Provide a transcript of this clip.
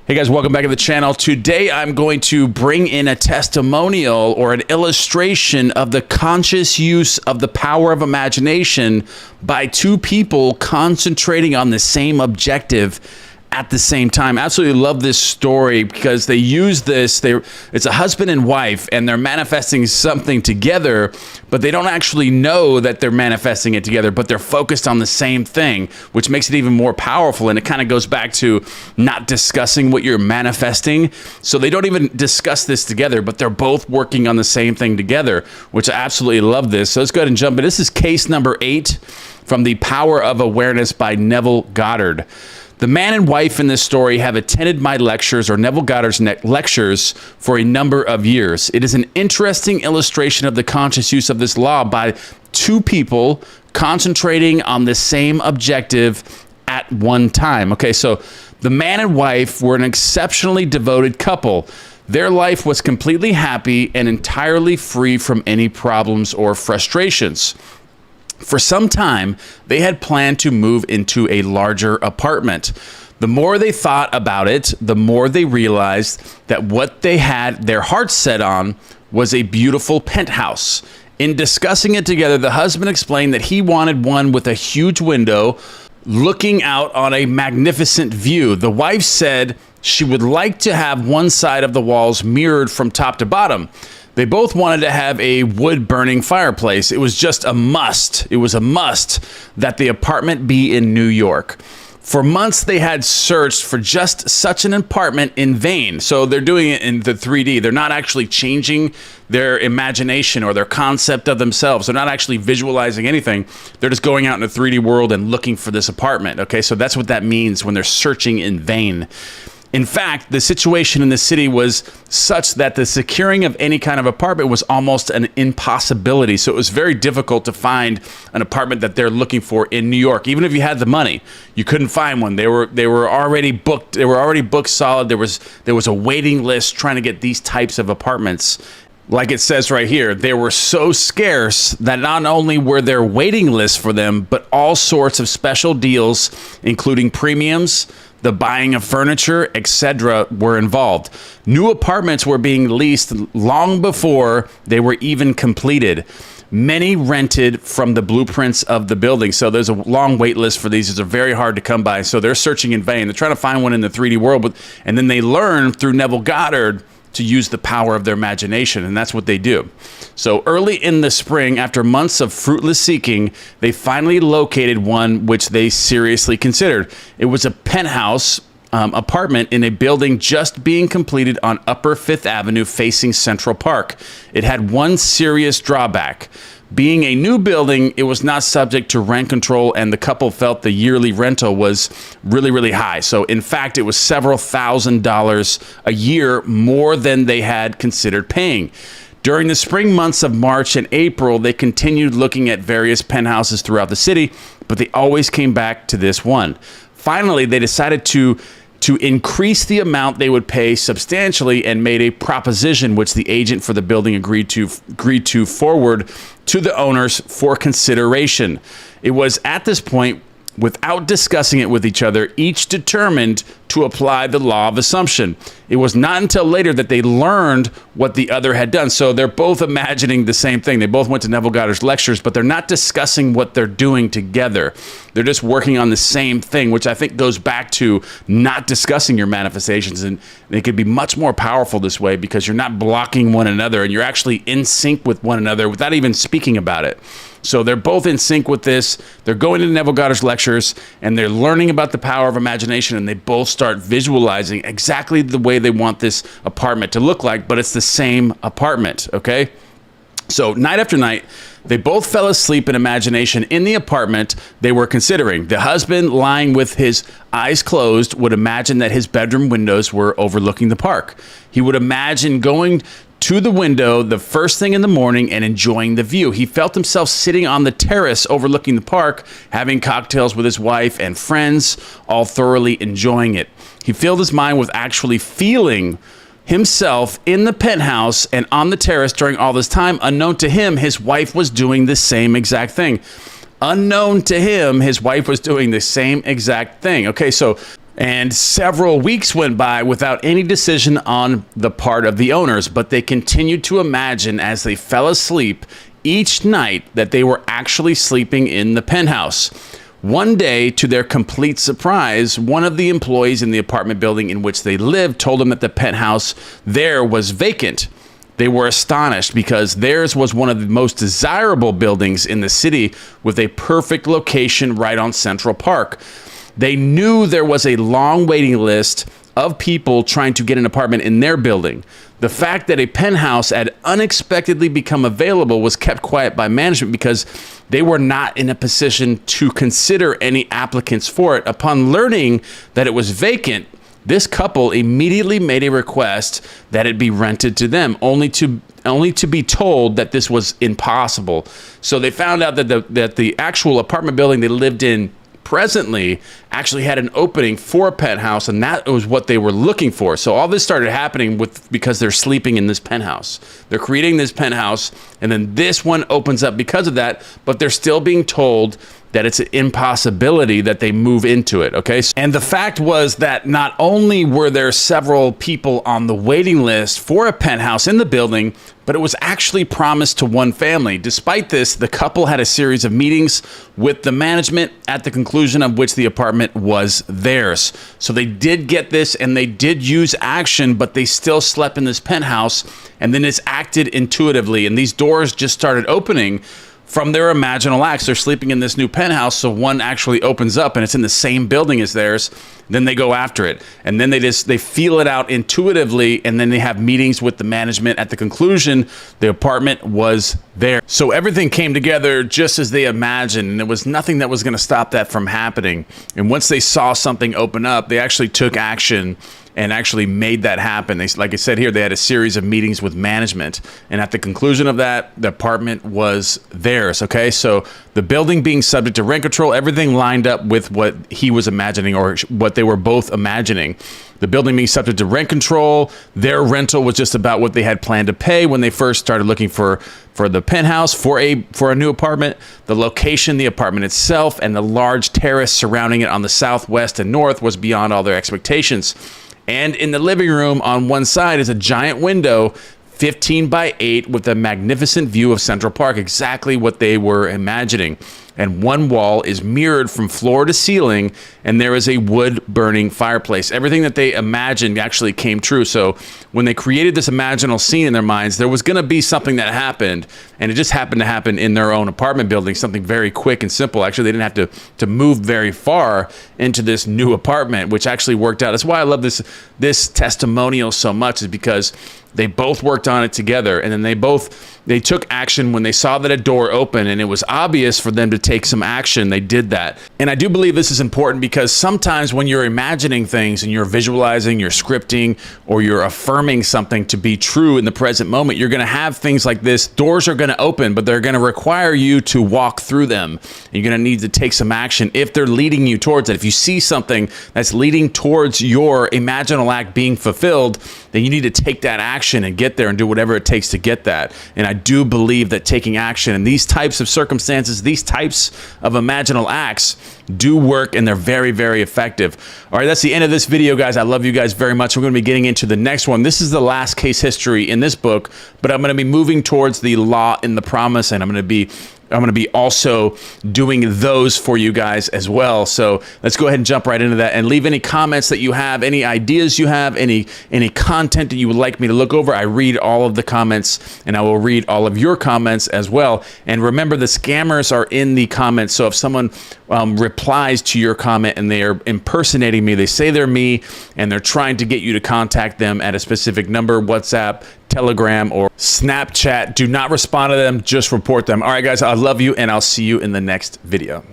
Hey guys, welcome back to the channel. Today I'm going to bring in a testimonial or an illustration of the conscious use of the power of imagination by two people concentrating on the same objective at the same time. Absolutely love this story because they use this, it's a husband and wife and they're manifesting something together, but they don't actually know that they're manifesting it together, but they're focused on the same thing, which makes it even more powerful. And it kind of goes back to not discussing what you're manifesting. So they don't even discuss this together, but they're both working on the same thing together, which I absolutely love this. So let's go ahead and jump in. This is case number 8 from The Power of Awareness by Neville Goddard. The man and wife in this story have attended my lectures, or Neville Goddard's lectures, for a number of years. It is an interesting illustration of the conscious use of this law by two people concentrating on the same objective at one time. Okay, so the man and wife were an exceptionally devoted couple. Their life was completely happy and entirely free from any problems or frustrations. For some time, they had planned to move into a larger apartment. The more they thought about it, the more they realized that what they had their hearts set on was a beautiful penthouse. In discussing it together, the husband explained that he wanted one with a huge window looking out on a magnificent view. The wife said she would like to have one side of the walls mirrored from top to bottom. They both wanted to have a wood-burning fireplace. It was just a must. It was a must that the apartment be in New York. For months, they had searched for just such an apartment in vain. So they're doing it in the 3D. They're not actually changing their imagination or their concept of themselves. They're not actually visualizing anything. They're just going out in a 3D world and looking for this apartment. Okay, so that's what that means when they're searching in vain. In fact, the situation in the city was such that the securing of any kind of apartment was almost an impossibility. So it was very difficult to find an apartment that they're looking for in New York. Even if you had the money, you couldn't find one. They were already booked. They were already booked solid. There was a waiting list trying to get these types of apartments. Like it says right here, they were so scarce that not only were there waiting lists for them, but all sorts of special deals, including premiums, the buying of furniture, etc., were involved. New apartments were being leased long before they were even completed. Many rented from the blueprints of the building. So there's a long wait list for these. These are very hard to come by. So they're searching in vain. They're trying to find one in the 3D world. And then they learn through Neville Goddard to use the power of their imagination, and that's what they do. So early in the spring, after months of fruitless seeking, they finally located one which they seriously considered. It was a penthouse apartment in a building just being completed on Upper Fifth Avenue facing Central Park. It had one serious drawback. Being a new building, it was not subject to rent control, and the couple felt the yearly rental was really, really high. So in fact, it was several $1,000s a year more than they had considered paying. During the spring months of March and April, they continued looking at various penthouses throughout the city, but they always came back to this one. Finally, they decided to increase the amount they would pay substantially and made a proposition which the agent for the building agreed to forward to the owners for consideration. It was at this point, without discussing it with each other, each determined to apply the law of assumption. It was not until later that they learned what the other had done. So they're both imagining the same thing. They both went to Neville Goddard's lectures, but they're not discussing what they're doing together. They're just working on the same thing, which I think goes back to not discussing your manifestations. And they could be much more powerful this way because you're not blocking one another and you're actually in sync with one another without even speaking about it. So they're both in sync with this. They're going to Neville Goddard's lectures and they're learning about the power of imagination, and they both start visualizing exactly the way they want this apartment to look like, but it's the same apartment, okay? So night after night, they both fell asleep in imagination in the apartment they were considering. The husband, lying with his eyes closed, would imagine that his bedroom windows were overlooking the park. He would imagine going to the window the first thing in the morning and enjoying the view. He felt himself sitting on the terrace overlooking the park, having cocktails with his wife and friends, all thoroughly enjoying it. He filled his mind with actually feeling himself in the penthouse and on the terrace during all this time. Unknown to him, his wife was doing the same exact thing. Unknown to him, his wife was doing the same exact thing. Okay, so And several weeks went by without any decision on the part of the owners, but they continued to imagine as they fell asleep each night that they were actually sleeping in the penthouse. One day, to their complete surprise, one of the employees in the apartment building in which they lived told them that the penthouse there was vacant. They were astonished because theirs was one of the most desirable buildings in the city with a perfect location right on Central Park. They knew there was a long waiting list of people trying to get an apartment in their building. The fact that a penthouse had unexpectedly become available was kept quiet by management because they were not in a position to consider any applicants for it. Upon learning that it was vacant, this couple immediately made a request that it be rented to them, only to be told that this was impossible. So they found out that the actual apartment building they lived in presently actually had an opening for a penthouse, and that was what they were looking for. So all this started happening because they're sleeping in this penthouse. They're creating this penthouse, and then this one opens up because of that, but they're still being told that it's an impossibility that they move into it, okay? And the fact was that not only were there several people on the waiting list for a penthouse in the building, but it was actually promised to one family. Despite this, the couple had a series of meetings with the management, at the conclusion of which the apartment was theirs. So they did get this and they did use action, but they still slept in this penthouse, and then it's acted intuitively, and these doors just started opening from their imaginal acts. They're sleeping in this new penthouse, so one actually opens up and it's in the same building as theirs. Then they go after it, and then they feel it out intuitively, and then they have meetings with the management. At the conclusion, the apartment was there. So everything came together just as they imagined, and there was nothing that was going to stop that from happening. And once they saw something open up, they actually took action and actually made that happen. Like I said here, they had a series of meetings with management, and at the conclusion of that, the apartment was theirs, okay? So the building being subject to rent control, everything lined up with what he was imagining, or what they were both imagining. The building being subject to rent control, their rental was just about what they had planned to pay when they first started looking for the penthouse, for a new apartment. The location, the apartment itself, and the large terrace surrounding it on the southwest and north was beyond all their expectations. And in the living room on one side is a giant window, 15 by 8, with a magnificent view of Central Park, exactly what they were imagining. And one wall is mirrored from floor to ceiling, and there is a wood-burning fireplace. Everything that they imagined actually came true. So when they created this imaginal scene in their minds, there was going to be something that happened, and it just happened to happen in their own apartment building, something very quick and simple. Actually, they didn't have to move very far into this new apartment, which actually worked out. That's why I love this testimonial so much, is because they both worked on it together, and then they took action when they saw that a door opened and it was obvious for them to take some action. They did that. And I do believe this is important because sometimes when you're imagining things and you're visualizing, you're scripting, or you're affirming something to be true in the present moment, you're going to have things like this. Doors are going to open, but they're going to require you to walk through them. You're going to need to take some action if they're leading you towards it. If you see something that's leading towards your imaginal act being fulfilled, then you need to take that action and get there and do whatever it takes to get that. And I do believe that taking action in these types of circumstances, these types of imaginal acts, do work, and they're very, very effective. All right, that's the end of this video, guys. I love you guys very much. We're going to be getting into the next one. This is the last case history in this book, but I'm going to be moving towards the law and the promise, and I'm going to be also doing those for you guys as well. So let's go ahead and jump right into that, and leave any comments that you have, any ideas you have, any content that you would like me to look over. I read all of the comments, and I will read all of your comments as well. And remember, the scammers are in the comments. So if someone replies to your comment and they are impersonating me, they say they're me, and they're trying to get you to contact them at a specific number, WhatsApp, Telegram, or Snapchat, do not respond to them, just report them. All right, guys, I love you, and I'll see you in the next video.